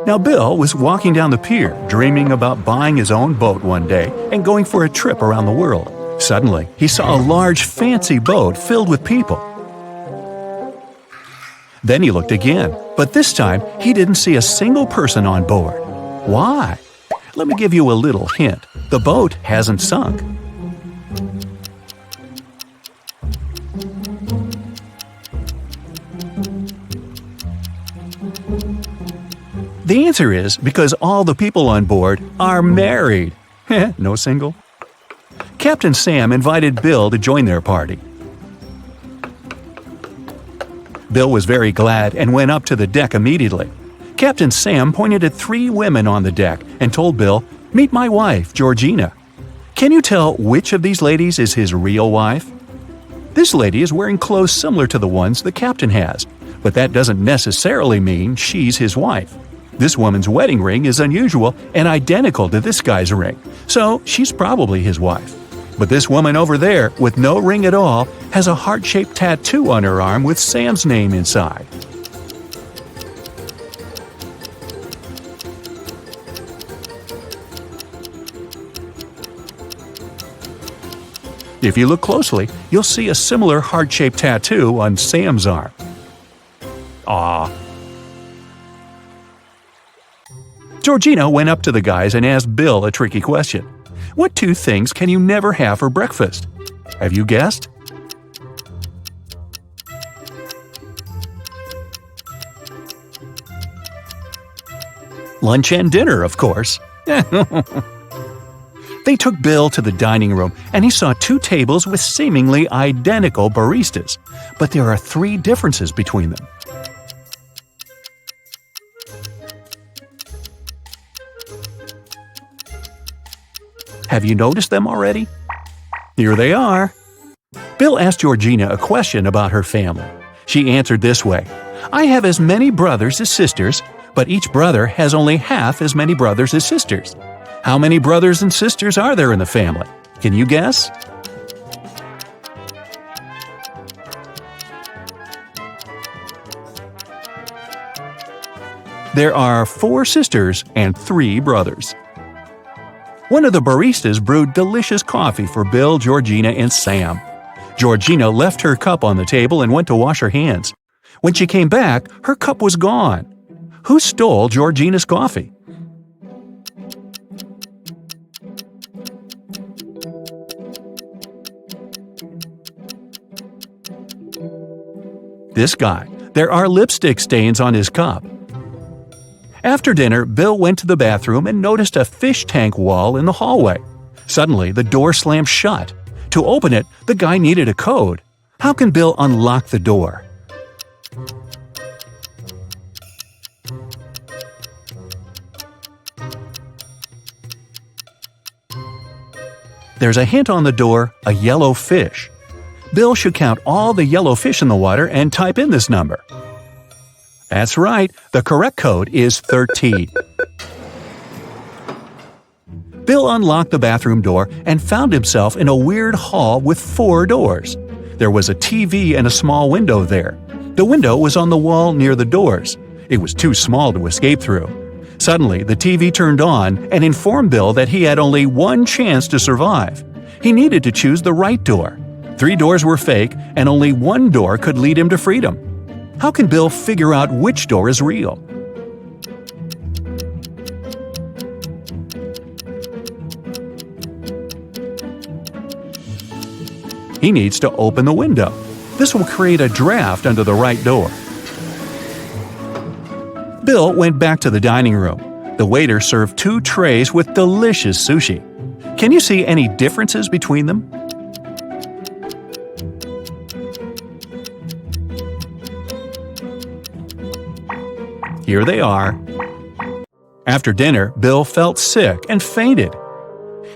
Now Bill was walking down the pier, dreaming about buying his own boat one day and going for a trip around the world. Suddenly, he saw a large, fancy boat filled with people. Then he looked again, but this time he didn't see a single person on board. Why? Let me give you a little hint. The boat hasn't sunk. The answer is because all the people on board are married. No single? Captain Sam invited Bill to join their party. Bill was very glad and went up to the deck immediately. Captain Sam pointed at 3 women on the deck and told Bill, "Meet my wife, Georgina." Can you tell which of these ladies is his real wife? This lady is wearing clothes similar to the ones the captain has, but that doesn't necessarily mean she's his wife. This woman's wedding ring is unusual and identical to this guy's ring, so she's probably his wife. But this woman over there, with no ring at all, has a heart-shaped tattoo on her arm with Sam's name inside. If you look closely, you'll see a similar heart-shaped tattoo on Sam's arm. Aww. Georgina went up to the guys and asked Bill a tricky question. What 2 things can you never have for breakfast? Have you guessed? Lunch and dinner, of course. They took Bill to the dining room, and he saw 2 tables with seemingly identical baristas, but there are 3 differences between them. Have you noticed them already? Here they are. Bill asked Georgina a question about her family. She answered this way, "I have as many brothers as sisters, but each brother has only half as many brothers as sisters. How many brothers and sisters are there in the family? Can you guess?" There are 4 sisters and 3 brothers. One of the baristas brewed delicious coffee for Bill, Georgina, and Sam. Georgina left her cup on the table and went to wash her hands. When she came back, her cup was gone. Who stole Georgina's coffee? This guy. There are lipstick stains on his cup. After dinner, Bill went to the bathroom and noticed a fish tank wall in the hallway. Suddenly, the door slammed shut. To open it, the guy needed a code. How can Bill unlock the door? There's a hint on the door, a yellow fish. Bill should count all the yellow fish in the water and type in this number. That's right, the correct code is 13. Bill unlocked the bathroom door and found himself in a weird hall with 4 doors. There was a TV and a small window there. The window was on the wall near the doors. It was too small to escape through. Suddenly, the TV turned on and informed Bill that he had only one chance to survive. He needed to choose the right door. 3 doors were fake, and only one door could lead him to freedom. How can Bill figure out which door is real? He needs to open the window. This will create a draft under the right door. Bill went back to the dining room. The waiter served 2 trays with delicious sushi. Can you see any differences between them? Here they are. After dinner, Bill felt sick and fainted.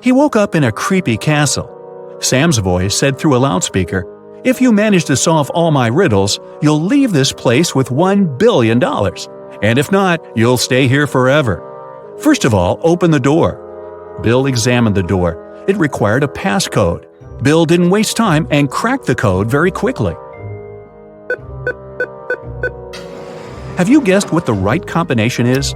He woke up in a creepy castle. Sam's voice said through a loudspeaker, "If you manage to solve all my riddles, you'll leave this place with $1 billion. And if not, you'll stay here forever. First of all, open the door." Bill examined the door. It required a passcode. Bill didn't waste time and cracked the code very quickly. Have you guessed what the right combination is?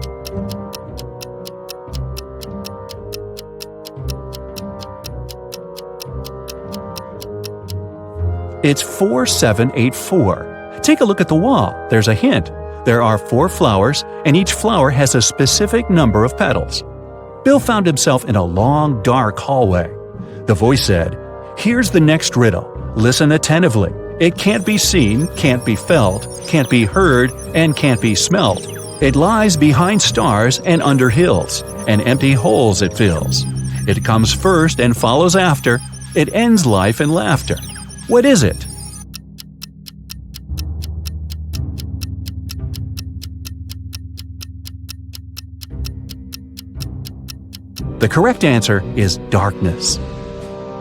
It's 4784. Take a look at the wall. There's a hint. There are 4 flowers, and each flower has a specific number of petals. Bill found himself in a long, dark hallway. The voice said, "Here's the next riddle. Listen attentively. It can't be seen, can't be felt, can't be heard, and can't be smelt. It lies behind stars and under hills, and empty holes it fills. It comes first and follows after. It ends life in laughter. What is it?" The correct answer is darkness.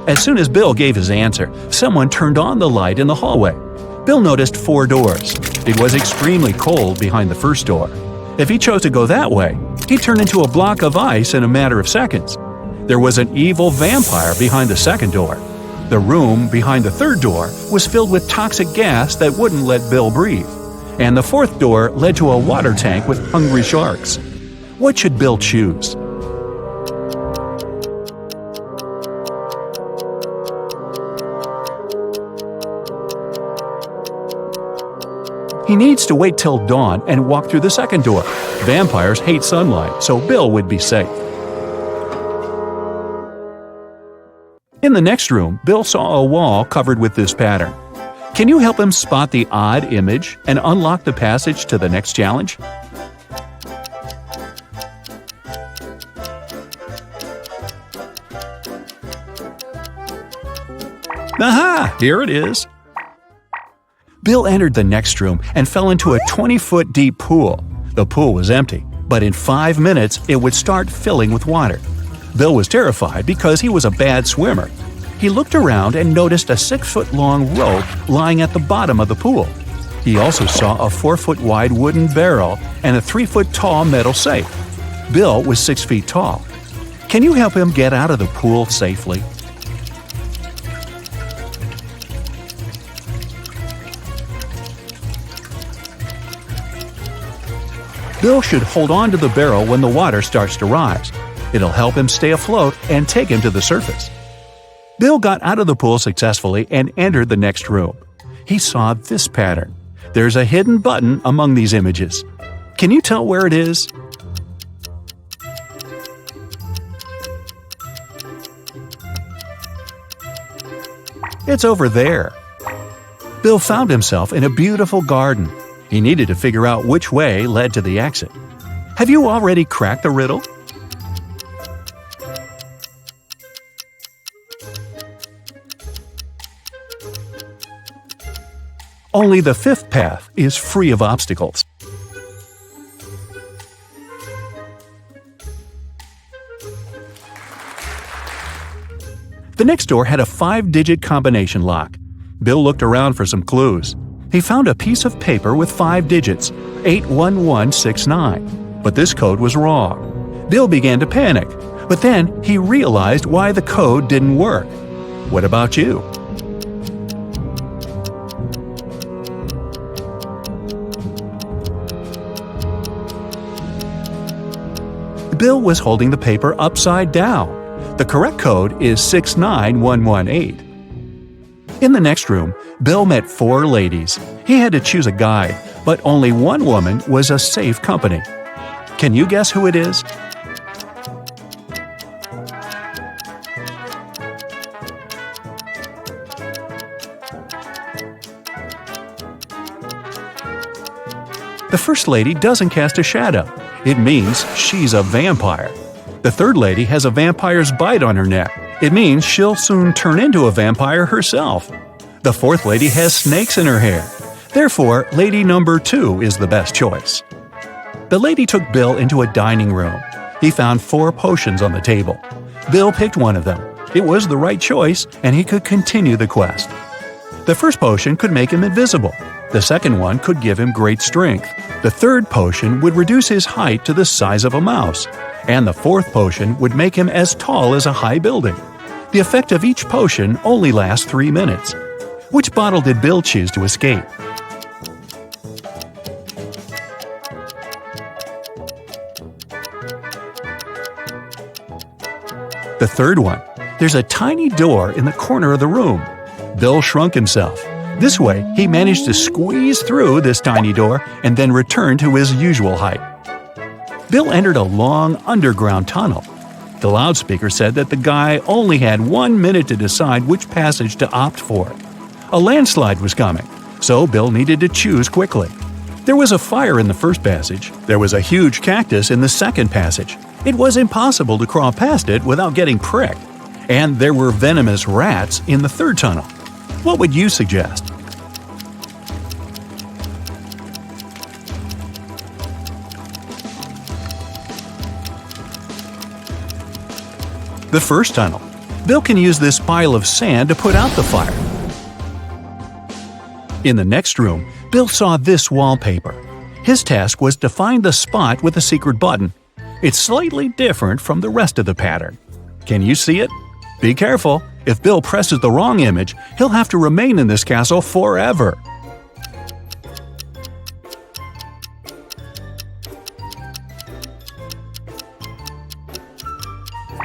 As soon as Bill gave his answer, someone turned on the light in the hallway. Bill noticed 4 doors. It was extremely cold behind the first door. If he chose to go that way, he'd turn into a block of ice in a matter of seconds. There was an evil vampire behind the second door. The room behind the third door was filled with toxic gas that wouldn't let Bill breathe. And the fourth door led to a water tank with hungry sharks. What should Bill choose? He needs to wait till dawn and walk through the second door. Vampires hate sunlight, so Bill would be safe. In the next room, Bill saw a wall covered with this pattern. Can you help him spot the odd image and unlock the passage to the next challenge? Aha! Here it is. Bill entered the next room and fell into a 20-foot deep pool. The pool was empty, but in 5 minutes it would start filling with water. Bill was terrified because he was a bad swimmer. He looked around and noticed a 6-foot-long rope lying at the bottom of the pool. He also saw a 4-foot-wide wooden barrel and a 3-foot-tall metal safe. Bill was 6 feet tall. Can you help him get out of the pool safely? Bill should hold on to the barrel when the water starts to rise. It'll help him stay afloat and take him to the surface. Bill got out of the pool successfully and entered the next room. He saw this pattern. There's a hidden button among these images. Can you tell where it is? It's over there. Bill found himself in a beautiful garden. He needed to figure out which way led to the exit. Have you already cracked the riddle? Only the 5th path is free of obstacles. The next door had a 5-digit combination lock. Bill looked around for some clues. He found a piece of paper with 5 digits, 81169. But this code was wrong. Bill began to panic, but then he realized why the code didn't work. What about you? Bill was holding the paper upside down. The correct code is 69118. In the next room, Bill met 4 ladies. He had to choose a guide, but only one woman was a safe company. Can you guess who it is? The first lady doesn't cast a shadow. It means she's a vampire. The third lady has a vampire's bite on her neck. It means she'll soon turn into a vampire herself. The fourth lady has snakes in her hair. Therefore, lady number 2 is the best choice. The lady took Bill into a dining room. He found 4 potions on the table. Bill picked one of them. It was the right choice, and he could continue the quest. The first potion could make him invisible. The second one could give him great strength. The third potion would reduce his height to the size of a mouse. And the fourth potion would make him as tall as a high building. The effect of each potion only lasts 3 minutes. Which bottle did Bill choose to escape? The third one. There's a tiny door in the corner of the room. Bill shrunk himself. This way, he managed to squeeze through this tiny door and then return to his usual height. Bill entered a long underground tunnel. The loudspeaker said that the guy only had 1 minute to decide which passage to opt for. A landslide was coming, so Bill needed to choose quickly. There was a fire in the first passage. There was a huge cactus in the second passage. It was impossible to crawl past it without getting pricked. And there were venomous rats in the third tunnel. What would you suggest? The first tunnel. Bill can use this pile of sand to put out the fire. In the next room, Bill saw this wallpaper. His task was to find the spot with the secret button. It's slightly different from the rest of the pattern. Can you see it? Be careful. If Bill presses the wrong image, he'll have to remain in this castle forever.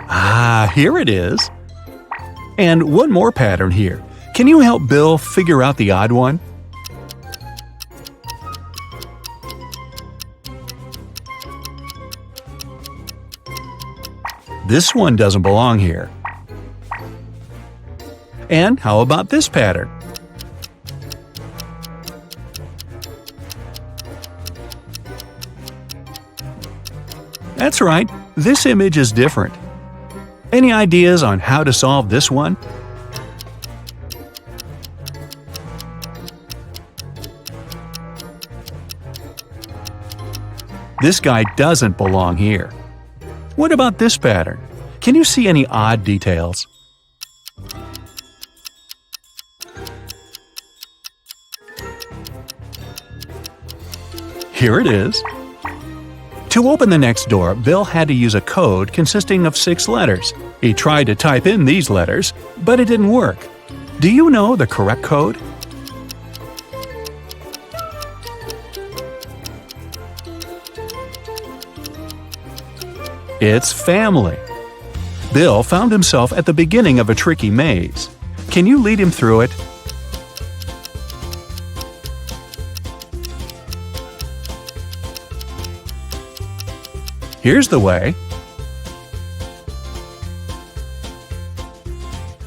Ah, here it is. And one more pattern here. Can you help Bill figure out the odd one? This one doesn't belong here. And how about this pattern? That's right, this image is different. Any ideas on how to solve this one? This guy doesn't belong here. What about this pattern? Can you see any odd details? Here it is. To open the next door, Bill had to use a code consisting of 6 letters. He tried to type in these letters, but it didn't work. Do you know the correct code? It's family. Bill found himself at the beginning of a tricky maze. Can you lead him through it? Here's the way.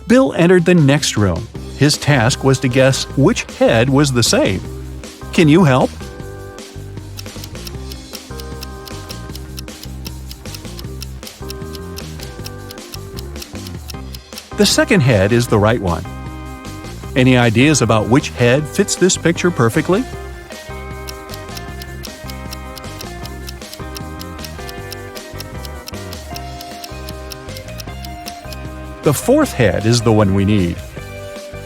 Bill entered the next room. His task was to guess which head was the same. Can you help? The second head is the right one. Any ideas about which head fits this picture perfectly? The fourth head is the one we need.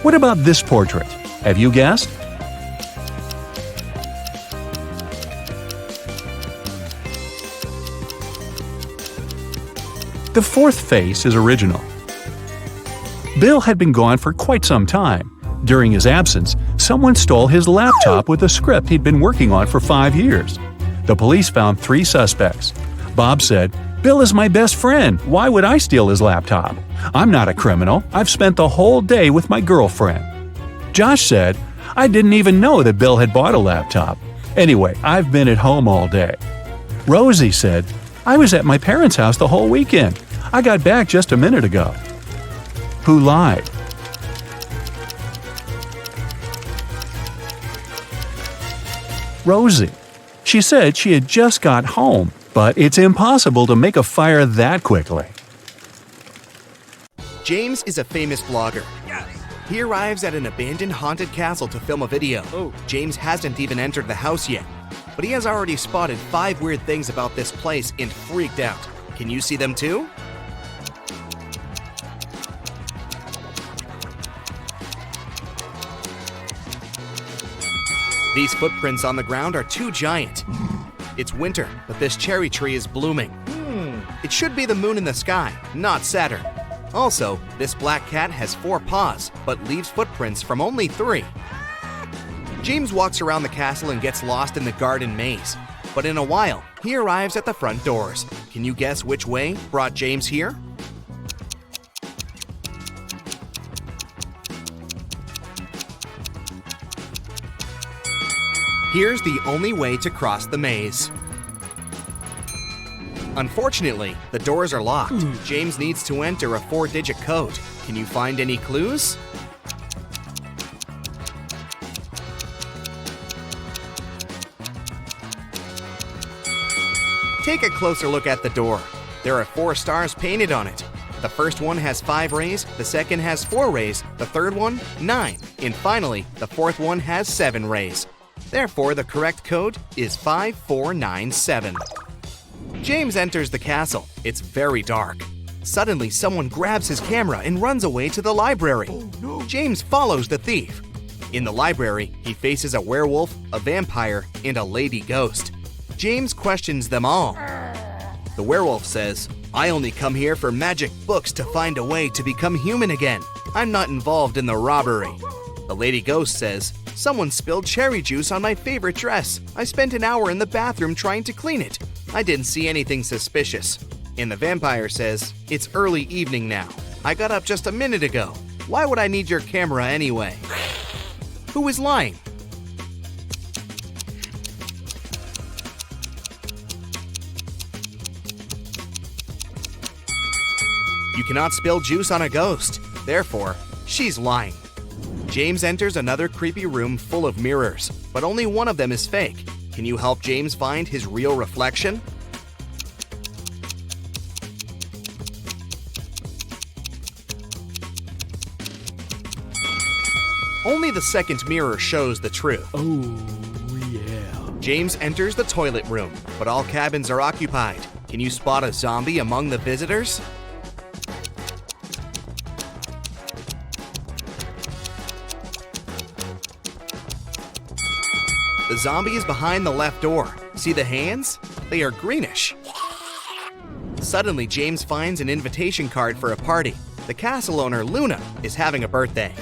What about this portrait? Have you guessed? The fourth face is original. Bill had been gone for quite some time. During his absence, someone stole his laptop with a script he'd been working on for 5 years. The police found 3 suspects. Bob said, "Bill is my best friend. Why would I steal his laptop? I'm not a criminal. I've spent the whole day with my girlfriend." Josh said, "I didn't even know that Bill had bought a laptop. Anyway, I've been at home all day." Rosie said, "I was at my parents' house the whole weekend. I got back just a minute ago." Who lied? Rosie. She said she had just got home, but it's impossible to make a fire that quickly. James is a famous blogger. Yes. He arrives at an abandoned haunted castle to film a video. James hasn't even entered the house yet, but he has already spotted 5 weird things about this place and freaked out. Can you see them too? These footprints on the ground are too giant. It's winter, but this cherry tree is blooming. It should be the moon in the sky, not Saturn. Also, this black cat has 4 paws, but leaves footprints from only 3. James walks around the castle and gets lost in the garden maze. But in a while, he arrives at the front doors. Can you guess which way brought James here? Here's the only way to cross the maze. Unfortunately, the doors are locked. James needs to enter a 4-digit code. Can you find any clues? Take a closer look at the door. There are 4 stars painted on it. The first one has 5 rays, the second has 4 rays, the third one, 9, and finally, the fourth one has 7 rays. Therefore, the correct code is 5497. James enters the castle. It's very dark. Suddenly, someone grabs his camera and runs away to the library. James follows the thief. In the library, he faces a werewolf, a vampire, and a lady ghost. James questions them all. The werewolf says, "I only come here for magic books to find a way to become human again. I'm not involved in the robbery." The lady ghost says, "Someone spilled cherry juice on my favorite dress. I spent an hour in the bathroom trying to clean it. I didn't see anything suspicious." And the vampire says, "It's early evening now. I got up just a minute ago. Why would I need your camera anyway?" Who is lying? You cannot spill juice on a ghost. Therefore, she's lying. James enters another creepy room full of mirrors, but only one of them is fake. Can you help James find his real reflection? Only the second mirror shows the truth. Oh, yeah. James enters the toilet room, but all cabins are occupied. Can you spot a zombie among the visitors? The zombie is behind the left door. See the hands? They are greenish. Suddenly, James finds an invitation card for a party. The castle owner, Luna, is having a birthday.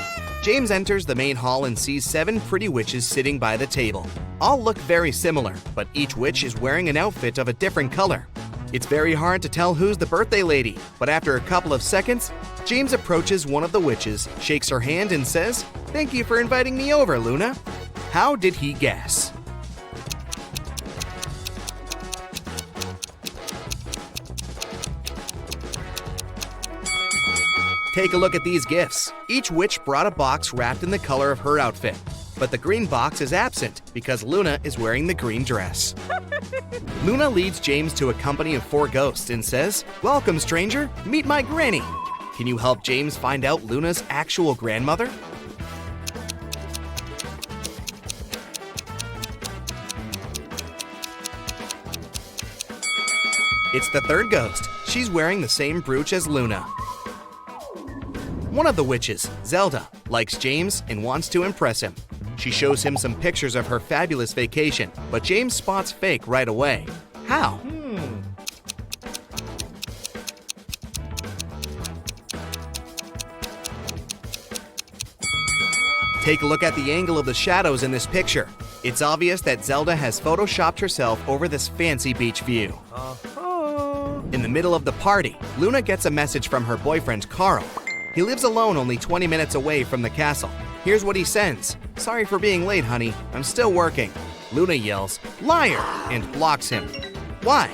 James enters the main hall and sees 7 pretty witches sitting by the table. All look very similar, but each witch is wearing an outfit of a different color. It's very hard to tell who's the birthday lady, but after a couple of seconds, James approaches one of the witches, shakes her hand, and says, "Thank you for inviting me over, Luna." How did he guess? Take a look at these gifts. Each witch brought a box wrapped in the color of her outfit, but the green box is absent because Luna is wearing the green dress. Luna leads James to a company of 4 ghosts and says, "Welcome, stranger. Meet my granny." Can you help James find out Luna's actual grandmother? It's the third ghost. She's wearing the same brooch as Luna. One of the witches, Zelda, likes James and wants to impress him. She shows him some pictures of her fabulous vacation, but James spots fake right away. How? Take a look at the angle of the shadows in this picture. It's obvious that Zelda has photoshopped herself over this fancy beach view. In the middle of the party, Luna gets a message from her boyfriend, Carl. He lives alone only 20 minutes away from the castle. Here's what he sends. "Sorry for being late, honey. I'm still working." Luna yells, "Liar!" and blocks him. Why?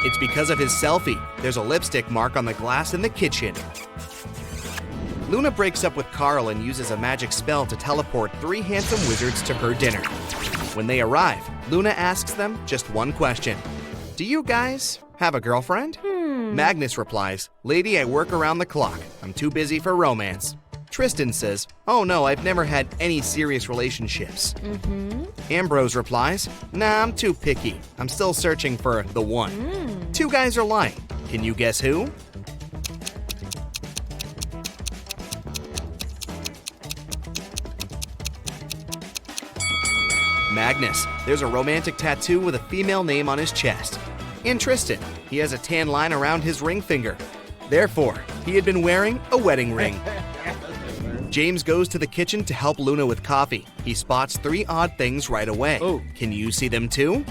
It's because of his selfie. There's a lipstick mark on the glass in the kitchen. Luna breaks up with Carl and uses a magic spell to teleport 3 handsome wizards to her dinner. When they arrive, Luna asks them just one question. "Do you guys have a girlfriend?" Magnus replies, "Lady, I work around the clock. I'm too busy for romance." Tristan says, "Oh no, I've never had any serious relationships." Ambrose replies, "Nah, I'm too picky. I'm still searching for the one." 2 guys are lying. Can you guess who? Magnus. There's a romantic tattoo with a female name on his chest. And Tristan. He has a tan line around his ring finger. Therefore, he had been wearing a wedding ring. James goes to the kitchen to help Luna with coffee. He spots 3 odd things right away. Can you see them too?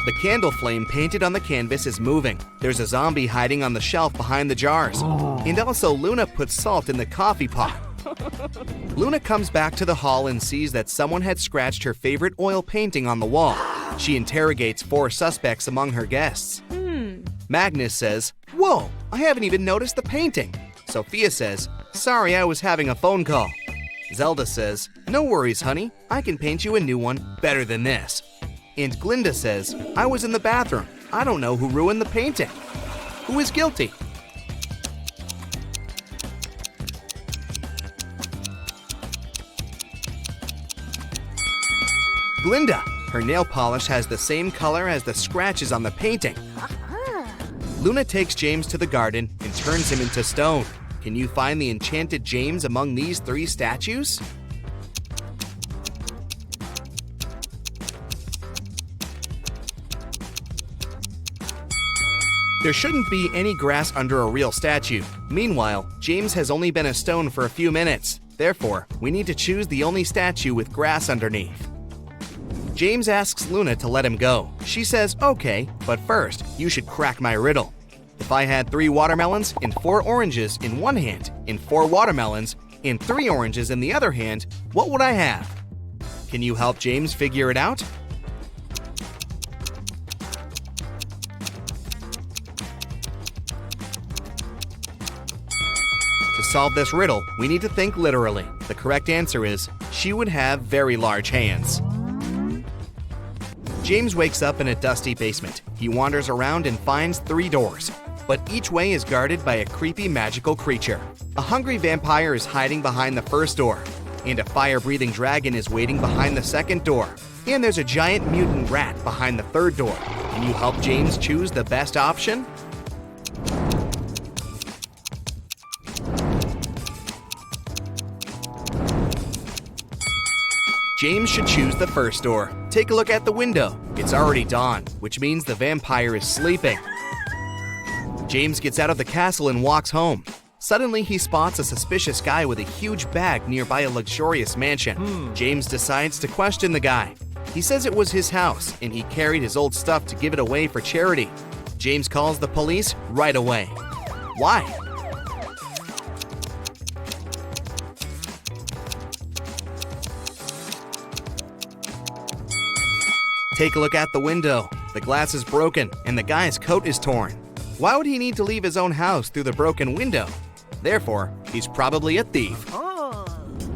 The candle flame painted on the canvas is moving. There's a zombie hiding on the shelf behind the jars. And also Luna puts salt in the coffee pot. Luna comes back to the hall and sees that someone had scratched her favorite oil painting on the wall. She interrogates 4 suspects among her guests. Magnus says, "Whoa, I haven't even noticed the painting." Sophia says, "Sorry, I was having a phone call." Zelda says, "No worries, honey. I can paint you a new one better than this." And Glinda says, "I was in the bathroom. I don't know who ruined the painting. Who is guilty?" Glinda. Her nail polish has the same color as the scratches on the painting. Luna takes James to the garden and turns him into stone. Can you find the enchanted James among these 3 statues? There shouldn't be any grass under a real statue. Meanwhile, James has only been a stone for a few minutes. Therefore, we need to choose the only statue with grass underneath. James asks Luna to let him go. She says, "Okay, but first, you should crack my riddle. If I had 3 watermelons and 4 oranges in one hand, and 4 watermelons and 3 oranges in the other hand, what would I have?" Can you help James figure it out? To solve this riddle, we need to think literally. The correct answer is, she would have very large hands. James wakes up in a dusty basement. He wanders around and finds 3 doors, but each way is guarded by a creepy magical creature. A hungry vampire is hiding behind the first door, and a fire-breathing dragon is waiting behind the second door. And there's a giant mutant rat behind the third door. Can you help James choose the best option? James should choose the first door. Take a look at the window. It's already dawn, which means the vampire is sleeping. James gets out of the castle and walks home. Suddenly, he spots a suspicious guy with a huge bag nearby a luxurious mansion. James decides to question the guy. He says it was his house, and he carried his old stuff to give it away for charity. James calls the police right away. Why? Take a look at the window. The glass is broken, and the guy's coat is torn. Why would he need to leave his own house through the broken window? Therefore, he's probably a thief.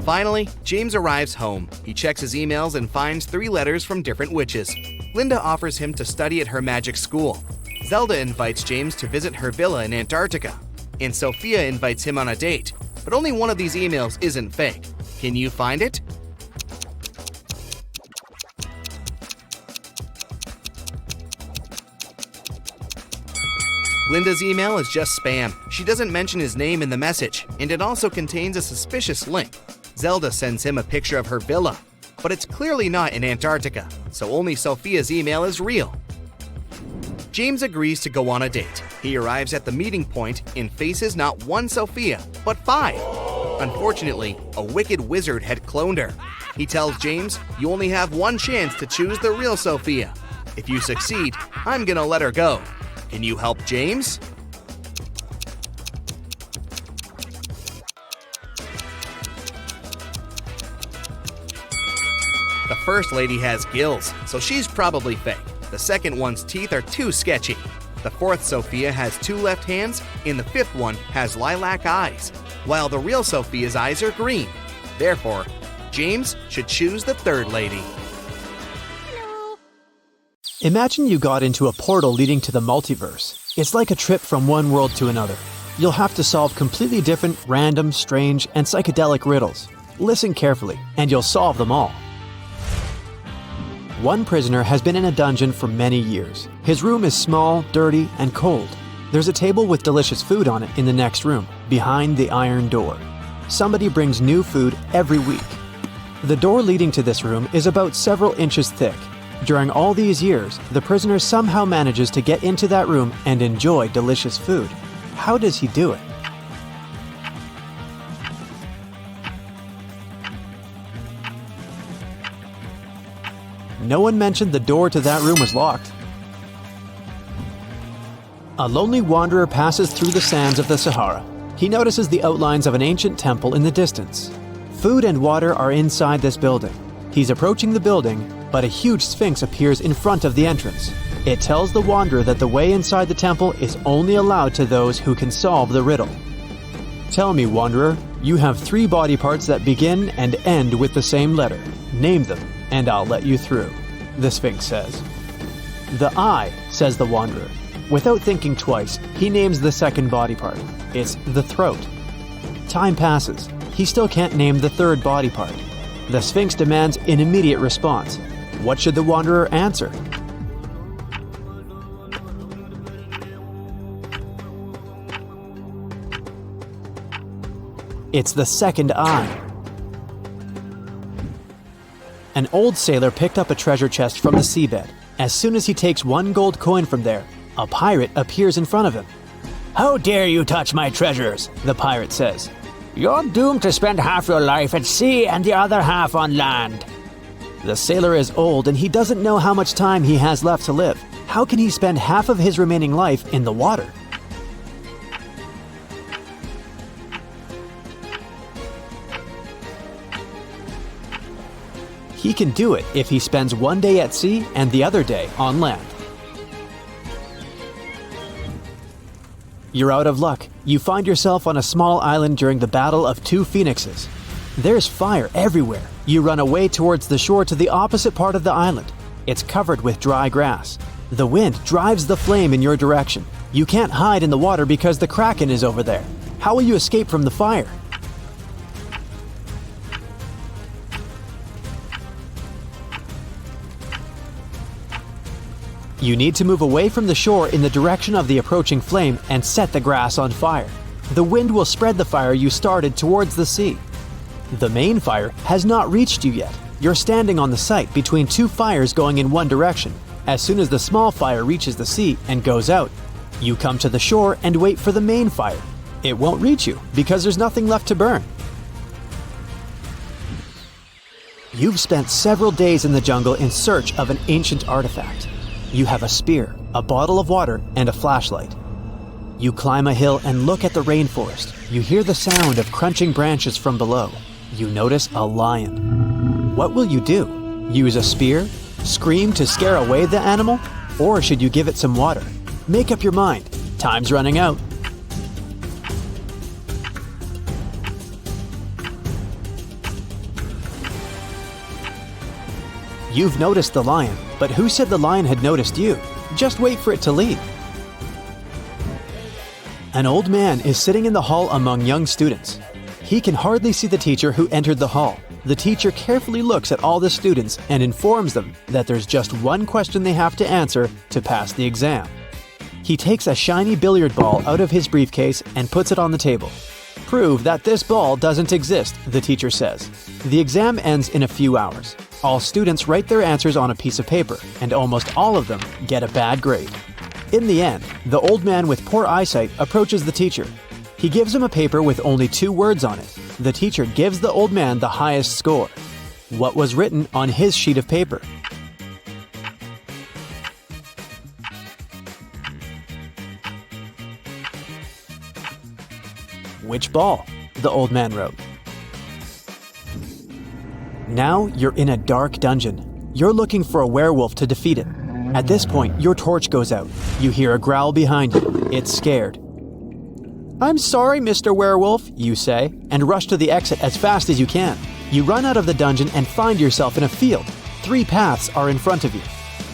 Finally, James arrives home. He checks his emails and finds 3 letters from different witches. Glinda offers him to study at her magic school. Zelda invites James to visit her villa in Antarctica. And Sophia invites him on a date. But only one of these emails isn't fake. Can you find it? Glinda's email is just spam. She doesn't mention his name in the message, and it also contains a suspicious link. Zelda sends him a picture of her villa, but it's clearly not in Antarctica, so only Sophia's email is real. James agrees to go on a date. He arrives at the meeting point and faces not 1 Sophia, but 5. Unfortunately, a wicked wizard had cloned her. He tells James, "You only have 1 chance to choose the real Sophia. If you succeed, I'm gonna let her go." Can you help James? The first lady has gills, so she's probably fake. The second one's teeth are too sketchy. The 4th Sophia has 2 left hands, and the 5th one has lilac eyes, while the real Sophia's eyes are green. Therefore, James should choose the 3rd lady. Imagine you got into a portal leading to the multiverse. It's like a trip from one world to another. You'll have to solve completely different, random, strange, and psychedelic riddles. Listen carefully, and you'll solve them all. One prisoner has been in a dungeon for many years. His room is small, dirty, and cold. There's a table with delicious food on it in the next room, behind the iron door. Somebody brings new food every week. The door leading to this room is about several inches thick. During all these years, the prisoner somehow manages to get into that room and enjoy delicious food. How does he do it? No one mentioned the door to that room was locked. A lonely wanderer passes through the sands of the Sahara. He notices the outlines of an ancient temple in the distance. Food and water are inside this building. He's approaching the building, but a huge sphinx appears in front of the entrance. It tells the wanderer that the way inside the temple is only allowed to those who can solve the riddle. Tell me, wanderer, you have 3 body parts that begin and end with the same letter. Name them, and I'll let you through, the sphinx says. The eye, says the wanderer. Without thinking twice, he names the second body part. It's the throat. Time passes. He still can't name the third body part. The sphinx demands an immediate response. What should the wanderer answer? It's the second eye. An old sailor picked up a treasure chest from the seabed. As soon as he takes 1 gold coin from there, a pirate appears in front of him. "How dare you touch my treasures?" the pirate says. "You're doomed to spend half your life at sea and the other half on land." The sailor is old and he doesn't know how much time he has left to live. How can he spend half of his remaining life in the water? He can do it if he spends 1 day at sea and the other day on land. You're out of luck. You find yourself on a small island during the battle of 2 phoenixes. There's fire everywhere. You run away towards the shore to the opposite part of the island. It's covered with dry grass. The wind drives the flame in your direction. You can't hide in the water because the kraken is over there. How will you escape from the fire? You need to move away from the shore in the direction of the approaching flame and set the grass on fire. The wind will spread the fire you started towards the sea. The main fire has not reached you yet. You're standing on the site between 2 fires going in one direction. As soon as the small fire reaches the sea and goes out, you come to the shore and wait for the main fire. It won't reach you because there's nothing left to burn. You've spent several days in the jungle in search of an ancient artifact. You have a spear, a bottle of water, and a flashlight. You climb a hill and look at the rainforest. You hear the sound of crunching branches from below. You notice a lion. What will you do? Use a spear? Scream to scare away the animal? Or should you give it some water? Make up your mind. Time's running out. You've noticed the lion, but who said the lion had noticed you? Just wait for it to leave. An old man is sitting in the hall among young students. He can hardly see the teacher who entered the hall. The teacher carefully looks at all the students and informs them that there's just 1 question they have to answer to pass the exam. He takes a shiny billiard ball out of his briefcase and puts it on the table. Prove that this ball doesn't exist, the teacher says. The exam ends in a few hours. All students write their answers on a piece of paper, and almost all of them get a bad grade. In the end, the old man with poor eyesight approaches the teacher. He gives him a paper with only 2 words on it. The teacher gives the old man the highest score. What was written on his sheet of paper? Which ball? The old man wrote. Now you're in a dark dungeon. You're looking for a werewolf to defeat it. At this point, your torch goes out. You hear a growl behind you. It's scared. "I'm sorry, Mr. Werewolf," you say, and rush to the exit as fast as you can. You run out of the dungeon and find yourself in a field. 3 paths are in front of you.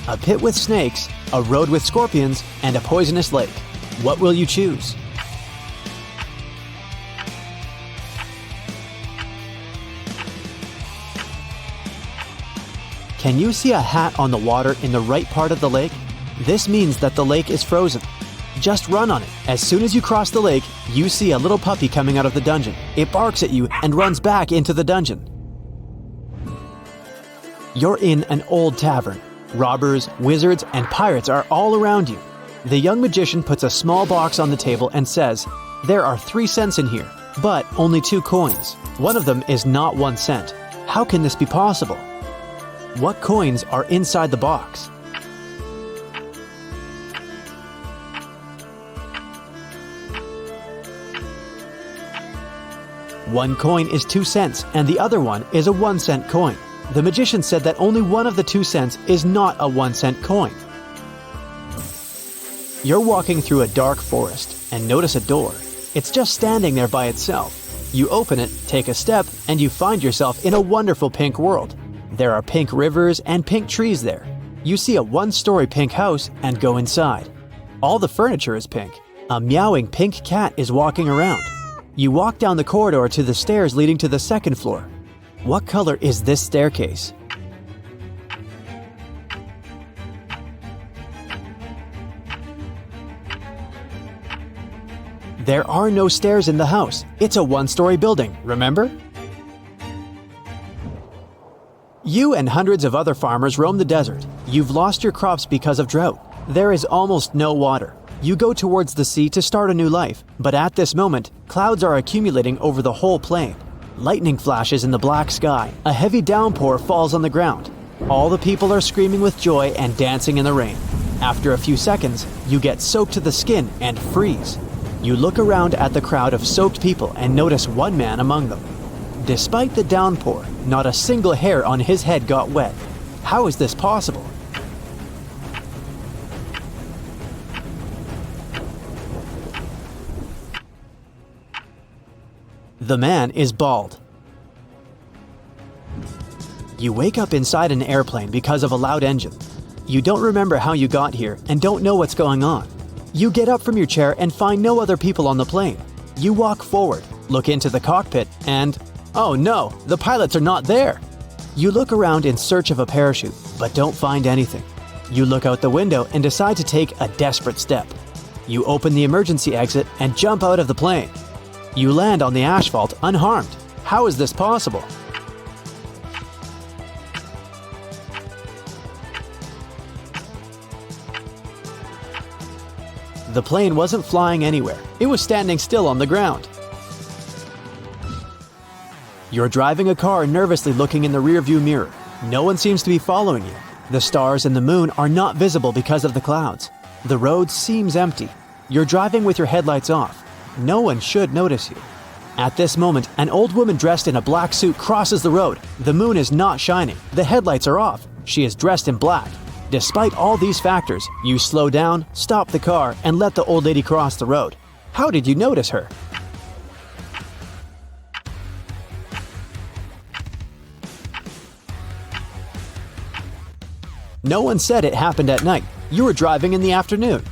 A pit with snakes, a road with scorpions, and a poisonous lake. What will you choose? Can you see a hat on the water in the right part of the lake? This means that the lake is frozen. Just run on it. As soon as you cross the lake, you see a little puppy coming out of the dungeon. It barks at you and runs back into the dungeon. You're in an old tavern. Robbers, wizards, and pirates are all around you. The young magician puts a small box on the table and says, "There are 3 cents in here, but only 2 coins. One of them is not 1 cent. How can this be possible?" What coins are inside the box? One coin is 2 cents and the other one is a 1-cent coin. The magician said that only one of the 2 cents is not a 1-cent coin. You're walking through a dark forest and notice a door. It's just standing there by itself. You open it, take a step, and you find yourself in a wonderful pink world. There are pink rivers and pink trees there. You see a 1-story pink house and go inside. All the furniture is pink. A meowing pink cat is walking around. You walk down the corridor to the stairs leading to the 2nd floor. What color is this staircase? There are no stairs in the house. It's a 1-story building, remember? You and hundreds of other farmers roam the desert. You've lost your crops because of drought. There is almost no water. You go towards the sea to start a new life, but at this moment, clouds are accumulating over the whole plain. Lightning flashes in the black sky. A heavy downpour falls on the ground. All the people are screaming with joy and dancing in the rain. After a few seconds, you get soaked to the skin and freeze. You look around at the crowd of soaked people and notice one man among them. Despite the downpour, not a single hair on his head got wet. How is this possible? The man is bald. You wake up inside an airplane because of a loud engine. You don't remember how you got here and don't know what's going on. You get up from your chair and find no other people on the plane. You walk forward, look into the cockpit, and oh no, the pilots are not there. You look around in search of a parachute, but don't find anything. You look out the window and decide to take a desperate step. You open the emergency exit and jump out of the plane. You land on the asphalt unharmed. How is this possible? The plane wasn't flying anywhere. It was standing still on the ground. You're driving a car nervously looking in the rearview mirror. No one seems to be following you. The stars and the moon are not visible because of the clouds. The road seems empty. You're driving with your headlights off. No one should notice you. At this moment, an old woman dressed in a black suit crosses the road. The moon is not shining. The headlights are off. She is dressed in black. Despite all these factors, you slow down, stop the car, and let the old lady cross the road. How did you notice her? No one said it happened at night. You were driving in the afternoon.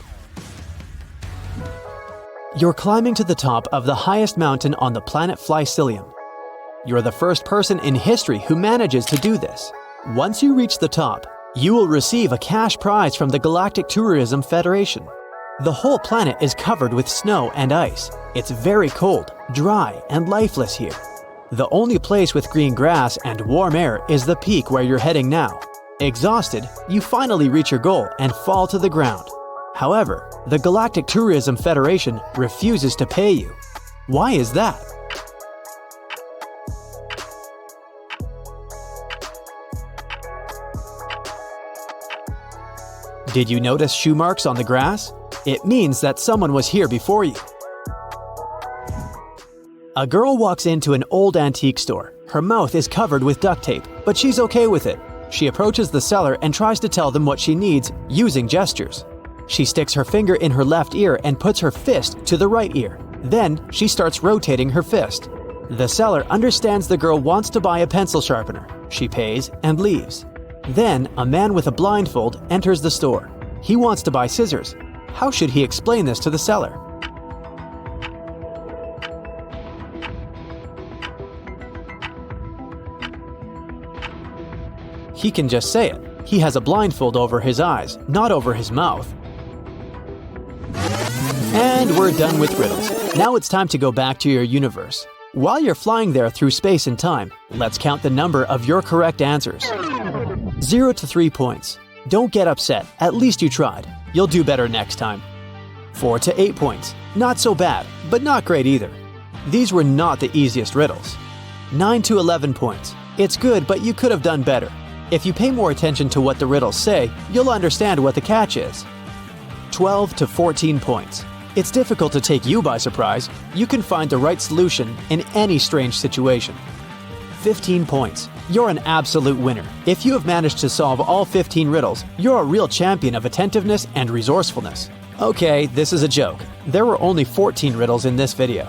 You're climbing to the top of the highest mountain on the planet Flycilium. You're the first person in history who manages to do this. Once you reach the top, you will receive a cash prize from the Galactic Tourism Federation. The whole planet is covered with snow and ice. It's very cold, dry, and lifeless here. The only place with green grass and warm air is the peak where you're heading now. Exhausted, you finally reach your goal and fall to the ground. However, the Galactic Tourism Federation refuses to pay you. Why is that? Did you notice shoe marks on the grass? It means that someone was here before you. A girl walks into an old antique store. Her mouth is covered with duct tape, but she's okay with it. She approaches the seller and tries to tell them what she needs using gestures. She sticks her finger in her left ear and puts her fist to the right ear. Then she starts rotating her fist. The seller understands the girl wants to buy a pencil sharpener. She pays and leaves. Then a man with a blindfold enters the store. He wants to buy scissors. How should he explain this to the seller? He can just say it. He has a blindfold over his eyes, not over his mouth. And we're done with riddles. Now it's time to go back to your universe. While you're flying there through space and time, let's count the number of your correct answers. 0 to 3 points. Don't get upset, at least you tried. You'll do better next time. 4 to 8 points. Not so bad, but not great either. These were not the easiest riddles. 9 to 11 points. It's good, but you could have done better. If you pay more attention to what the riddles say, you'll understand what the catch is. 12 to 14 points. It's difficult to take you by surprise. You can find the right solution in any strange situation. 15 points. You're an absolute winner. If you have managed to solve all 15 riddles, you're a real champion of attentiveness and resourcefulness. Okay, this is a joke. There were only 14 riddles in this video.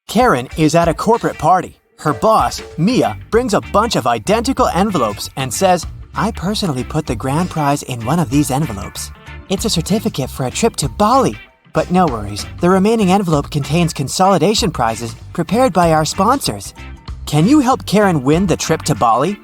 Karen is at a corporate party. Her boss, Mia, brings a bunch of identical envelopes and says, "I personally put the grand prize in one of these envelopes. It's a certificate for a trip to Bali. But no worries, the remaining envelope contains consolidation prizes prepared by our sponsors. Can you help Karen win the trip to Bali?"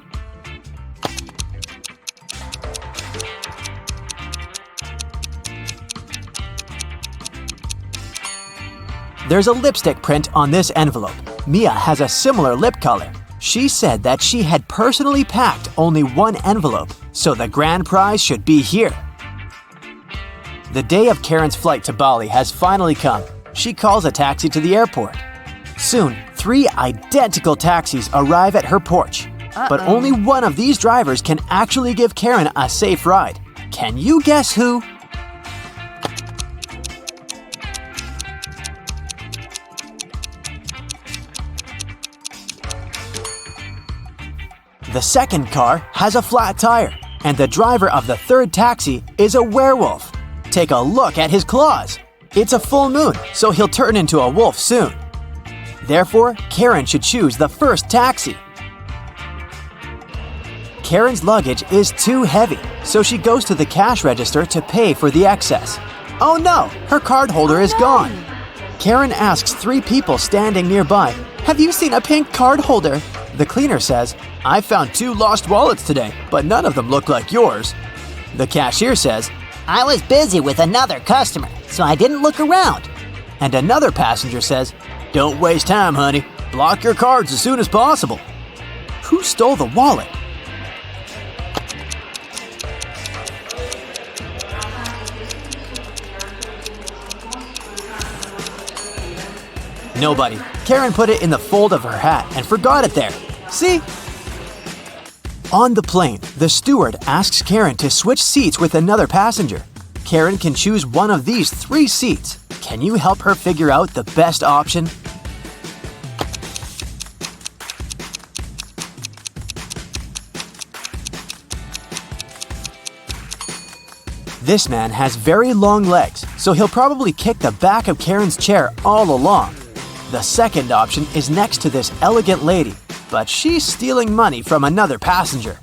There's a lipstick print on this envelope. Mia has a similar lip color. She said that she had personally packed only one envelope, so the grand prize should be here. The day of Karen's flight to Bali has finally come. She calls a taxi to the airport. Soon, 3 identical taxis arrive at her porch. But only one of these drivers can actually give Karen a safe ride. Can you guess who? The second car has a flat tire, and the driver of the third taxi is a werewolf. Take a look at his claws. It's a full moon, so he'll turn into a wolf soon. Therefore, Karen should choose the first taxi. Karen's luggage is too heavy, so she goes to the cash register to pay for the excess. Oh no, her card holder is gone. Karen asks 3 people standing nearby, "Have you seen a pink card holder?" The cleaner says, "I found 2 lost wallets today, but none of them look like yours." The cashier says, I was busy with another customer, so I didn't look around. and another passenger says, "Don't waste time, honey. Block your cards as soon as possible." Who stole the wallet? Nobody. Karen put it in the fold of her hat and forgot it there. See? On the plane, the steward asks Karen to switch seats with another passenger. Karen can choose one of these 3 seats. Can you help her figure out the best option? This man has very long legs, so he'll probably kick the back of Karen's chair all along. The second option is next to this elegant lady, but she's stealing money from another passenger.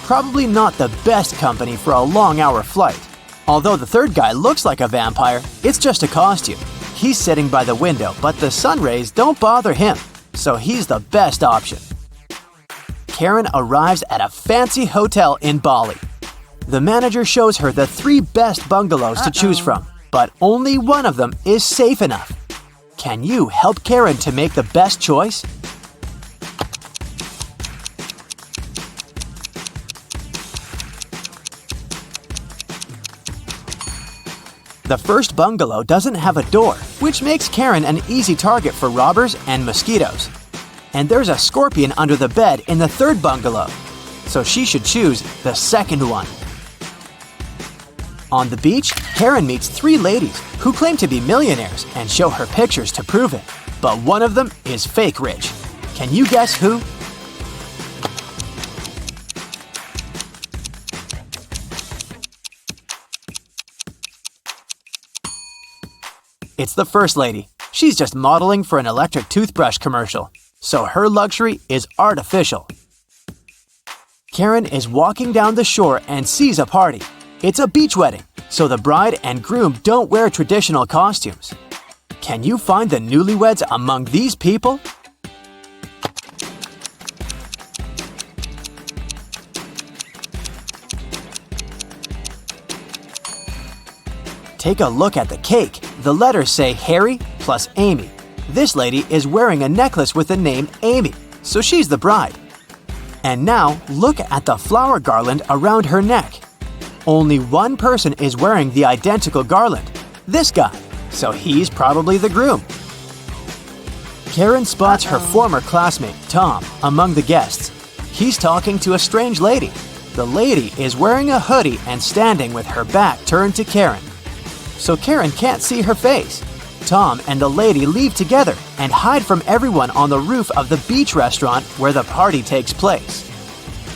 Probably not the best company for a long-hour flight. Although the third guy looks like a vampire, it's just a costume. He's sitting by the window, but the sun rays don't bother him, so he's the best option. Karen arrives at a fancy hotel in Bali. The manager shows her the 3 best bungalows to choose from, but only one of them is safe enough. Can you help Karen to make the best choice? The first bungalow doesn't have a door, which makes Karen an easy target for robbers and mosquitoes. And there's a scorpion under the bed in the third bungalow, so she should choose the second one. On the beach, Karen meets 3 ladies who claim to be millionaires and show her pictures to prove it. But one of them is fake rich. Can you guess who? It's the first lady. She's just modeling for an electric toothbrush commercial, so her luxury is artificial. Karen is walking down the shore and sees a party. It's a beach wedding, so the bride and groom don't wear traditional costumes. Can you find the newlyweds among these people? Take a look at the cake. The letters say Harry plus Amy. This lady is wearing a necklace with the name Amy, so she's the bride. And now, look at the flower garland around her neck. Only one person is wearing the identical garland, this guy, so he's probably the groom. Karen spots her former classmate, Tom, among the guests. He's talking to a strange lady. The lady is wearing a hoodie and standing with her back turned to Karen. so Karen can't see her face. Tom and the lady leave together and hide from everyone on the roof of the beach restaurant where the party takes place.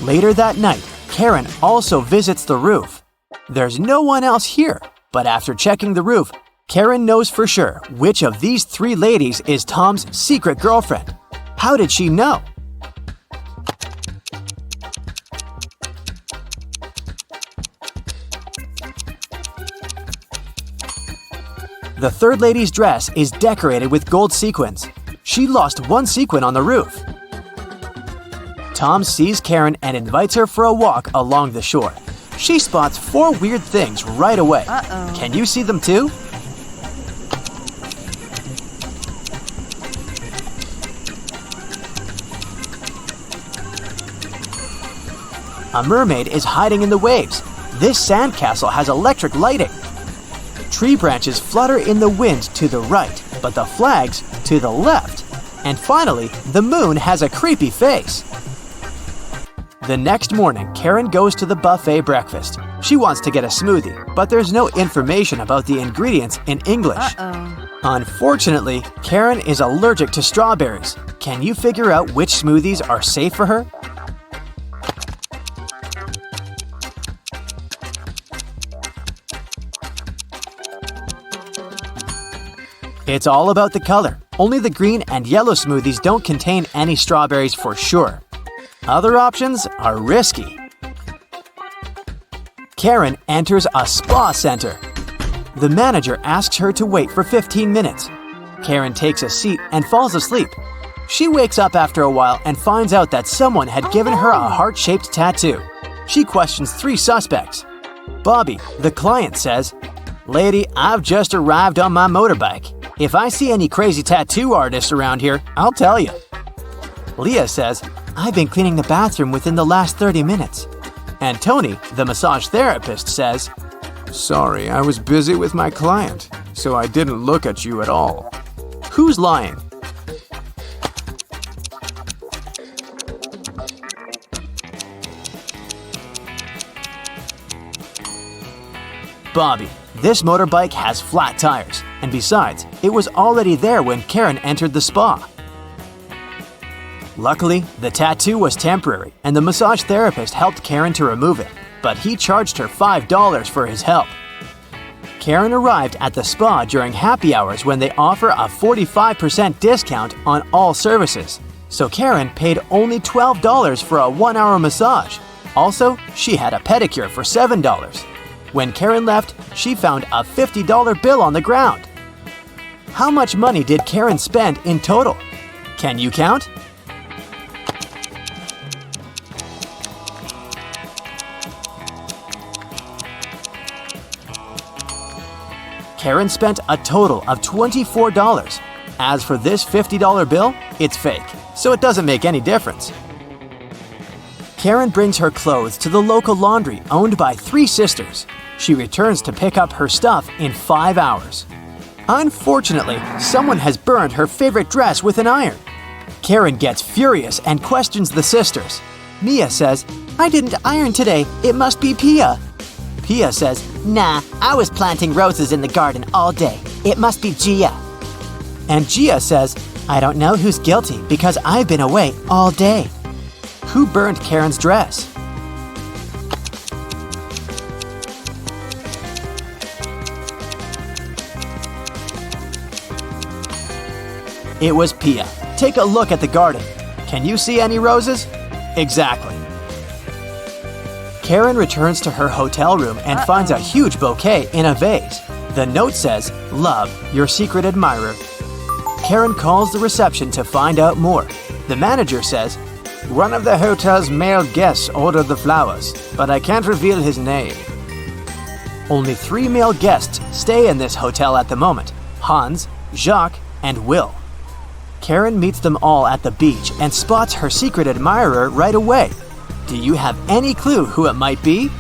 Later that night, Karen also visits the roof. There's no one else here, but after checking the roof, Karen knows for sure which of these three ladies is Tom's secret girlfriend. How did she know? The third lady's dress is decorated with gold sequins. She lost one sequin on the roof. Tom sees Karen and invites her for a walk along the shore. She spots four weird things right away. Can you see them too? A mermaid is hiding in the waves. This sandcastle has electric lighting. Tree branches flutter in the wind to the right, but the flags to the left. And finally, the moon has a creepy face. The next morning, Karen goes to the buffet breakfast. She wants to get a smoothie, but there's no information about the ingredients in English. Unfortunately, Karen is allergic to strawberries. Can you figure out which smoothies are safe for her? It's all about the color. Only the green and yellow smoothies don't contain any strawberries for sure. Other options are risky. Karen enters a spa center. The manager asks her to wait for 15 minutes. Karen takes a seat and falls asleep. She wakes up after a while and finds out that someone had given her a heart-shaped tattoo. She questions three suspects. Bobby, the client, says, "Lady, I've just arrived on my motorbike. If I see any crazy tattoo artists around here, I'll tell you." Leah says, "I've been cleaning the bathroom within the last 30 minutes. And Tony, the massage therapist, says, Sorry, I was busy with my client, so I didn't look at you at all. Who's lying? Bobby, this motorbike has flat tires, and besides, it was already there when Karen entered the spa. Luckily, the tattoo was temporary, and the massage therapist helped Karen to remove it, but he charged her $5 for his help. Karen arrived at the spa during happy hours when they offer a 45% discount on all services, so Karen paid only $12 for a 1-hour massage. Also, she had a pedicure for $7. When Karen left, she found a $50 bill on the ground. How much money did Karen spend in total? Can you count? Karen spent a total of $24. As for this $50 bill, it's fake, so it doesn't make any difference. Karen brings her clothes to the local laundry owned by three sisters. She returns to pick up her stuff in 5 hours. Unfortunately, someone has burned her favorite dress with an iron. Karen gets furious and questions the sisters. Mia says, "I didn't iron today, it must be Pia." Pia says, Nah, I was planting roses in the garden all day. It must be Gia. and Gia says, "I don't know who's guilty because I've been away all day." Who burned Karen's dress? It was Pia. Take a look at the garden. Can you see any roses? Exactly. Karen returns to her hotel room and finds a huge bouquet in a vase. The note says, "Love, your secret admirer." Karen calls the reception to find out more. The manager says, "One of the hotel's male guests ordered the flowers, but I can't reveal his name." Only 3 male guests stay in this hotel at the moment: Hans, Jacques, and Will. Karen meets them all at the beach and spots her secret admirer right away. Do you have any clue who it might be?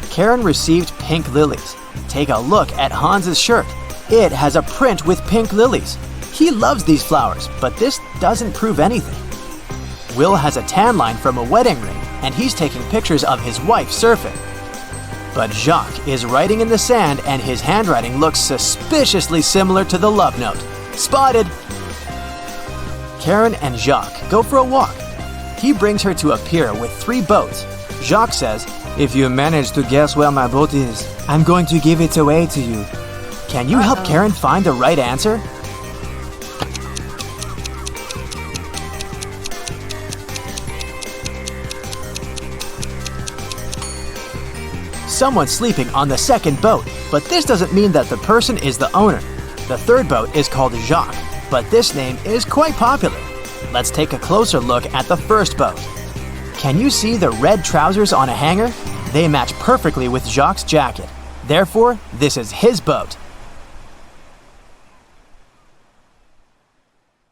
Karen received pink lilies. Take a look at Hans's shirt. It has a print with pink lilies. He loves these flowers, but this doesn't prove anything. Will has a tan line from a wedding ring, and he's taking pictures of his wife surfing. But Jacques is writing in the sand, and his handwriting looks suspiciously similar to the love note. Spotted! Karen and Jacques go for a walk. He brings her to a pier with 3 boats. Jacques says, "If you manage to guess where my boat is, I'm going to give it away to you. Can you help Karen find the right answer?" Someone's sleeping on the second boat, but this doesn't mean that the person is the owner. The third boat is called Jacques, but this name is quite popular. Let's take a closer look at the first boat. Can you see the red trousers on a hanger? They match perfectly with Jacques' jacket. Therefore, this is his boat.